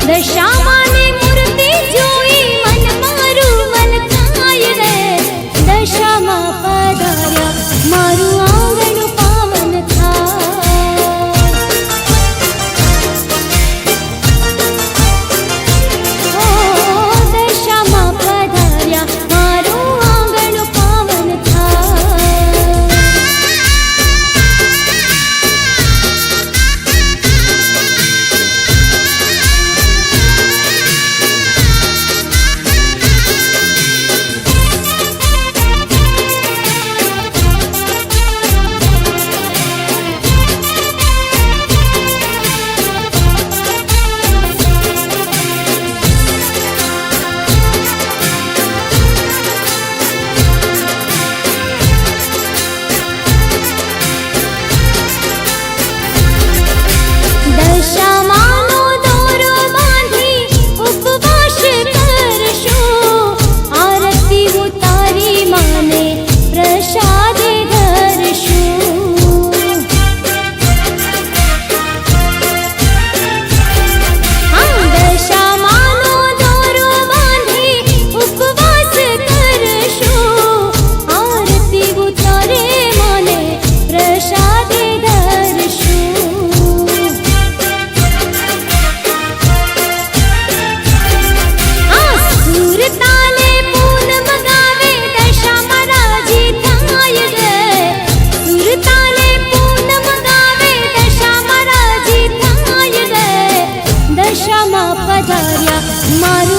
દશામાની મૂર્તિ જોઈ મન મારું મલકાય રે દશામાં પધાર્યા મારું આંગણ પાવન થાય દશામાં પધાર્યા મારું આંગણ પાવન દશામાનો દોરો બાંધી ઉપવાસ કરશું આરતી ઉતારી માને પ્રસાદે ધરશું દશામાનો દોરો બાંધી ઉપવાસ કરશું આરતી ઉતારે માને પ્રસાદે ધરશું સુરતાલે પૂનમ ગાવે દશામાં રાજી થાય રે સુરતાલે પૂનમ ગાવે દશામાં રાજી થાય રે દશામાં પધાર્યા મારું